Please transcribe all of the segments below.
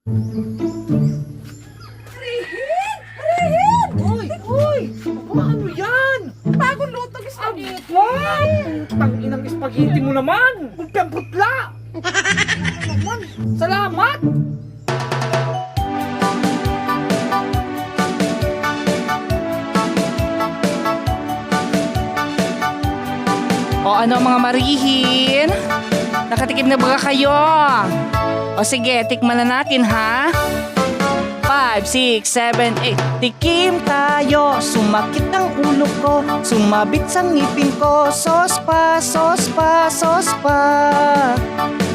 Rihin! Rihin! Uy! Uy! Ano yan? Bagong lutong spaghetti! Tanginang spaghetti mo naman! Putla! Putla! Naman! Salamat! O ano mga marihin? Nakatikim na ba kayo? O sige, tikman na natin ha. 5, 6, 7, 8. Tikim tayo. Sumakit ang ulo ko. Sumabit sa ngipin ko. Sos pa, sos pa, sos pa.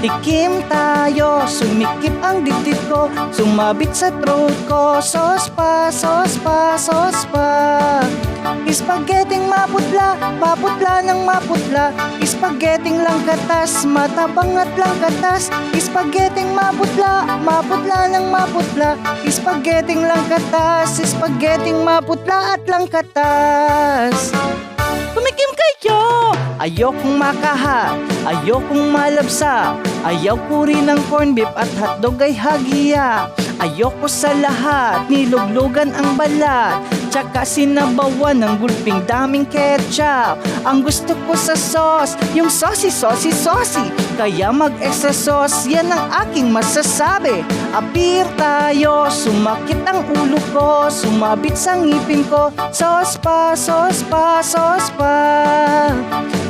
Tikim tayo. Sumikip ang dibdib ko. Sumabit sa throat ko. Sos pa, sos pa, sos pa. Spaghetting maputla, maputla ng maputla. Spaghetting lang katas, matabang at lang katas. Spaghetting maputla, maputla ng maputla. Spaghetting lang katas, spaghetting maputla at lang katas. Tumikim kayo! Ayokong makaha, ayokong malabsa. Ayaw ko rin ng corn beef at hotdog ay hagiya. Ayoko sa lahat, niluglugan ang balat. Tsaka sinabawan ng gulping daming ketchup. Ang gusto ko sa sauce, yung saucy, saucy, saucy. Kaya mag-extra sauce, yan ang aking masasabi. Apir tayo, sumakit ang ulo ko. Sumabit sa ngipin ko. Sauce pa, sauce pa, sauce pa.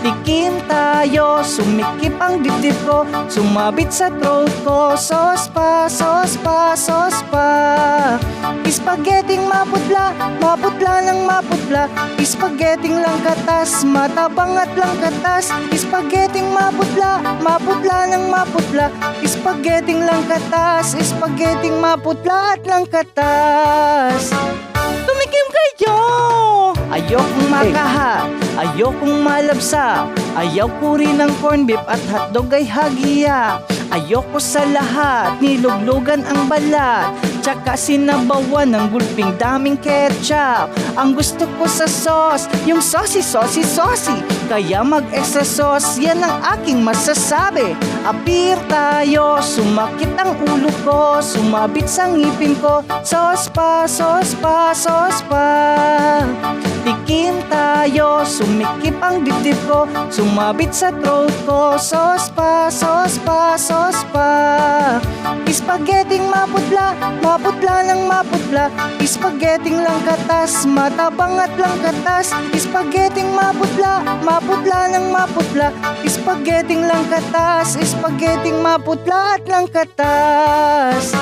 Tikim tayo, sumikip ang dibdib ko. Sumabit sa throat ko. Sauce pa, sauce pa, sauce pa. Spaghetting maputla, maputla ng maputla. Spaghetting lang katas, matabang at lang katas. Spaghetting maputla, maputla ng maputla. Spaghetting lang katas, spaghetting maputla at lang katas. Tumikim kayo! Ayokong makaha, ayokong malabsa. Ayaw ko rin ng corn beef at hotdog ay hagiya. Ayoko sa lahat, niluglugan ang balat. Tsaka sinabawan ng gulping daming ketchup. Ang gusto ko sa sauce, yung saucy, saucy, saucy. Kaya mag-extra sauce, yan ang aking masasabi. Apir tayo, sumakit ang ulo ko. Sumabit sa ngipin ko. Sauce pa, sauce pa, sauce pa. Tikim tayo, sumikip ang dibdib ko. Sumabit sa throat ko. Sauce pa, sauce pa, sauce pa. Spaghetting maputla, maputla ng maputla. Spaghetting lang katas, matabang at lang katas. Spaghetting maputla, maputla ng maputla. Spaghetting lang katas, spaghetting maputla at lang katas.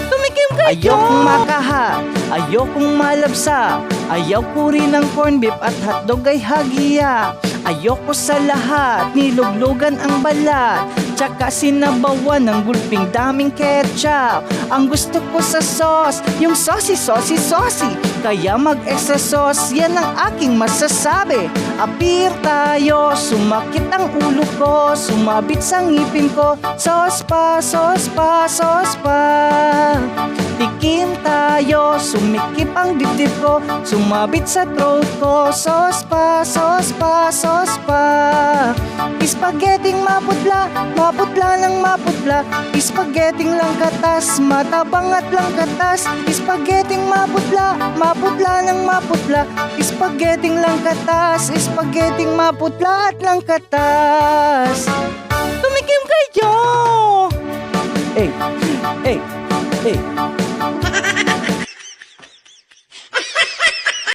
Tumikim kayo! Ayokong makaha, ayokong malabsa. Ayaw ko rin ng corn beef at hotdog ay hagiya. Ayoko sa lahat, niluglugan ang balat. Tsaka sinabawan ng gulping daming ketchup. Ang gusto ko sa sauce, yung saucy, saucy, saucy. Kaya mag-extra sauce, yan ang aking masasabi. Apir tayo, sumakit ang ulo ko. Sumabit sa ngipin ko. Sauce pa, sauce pa, sauce pa. Tikim tayo, sumikip ang dibdib ko. Sumabit sa throat ko. Sauce pa, sauce pa, sauce pa. Spaghetting maputla, maputla ng maputla. Spaghetting lang katas, matabang at lang katas. Spaghetting maputla, maputla ng maputla. Spaghetting lang katas, spaghetting maputla at lang katas. Tumikim kayo! Hey, hey, hey.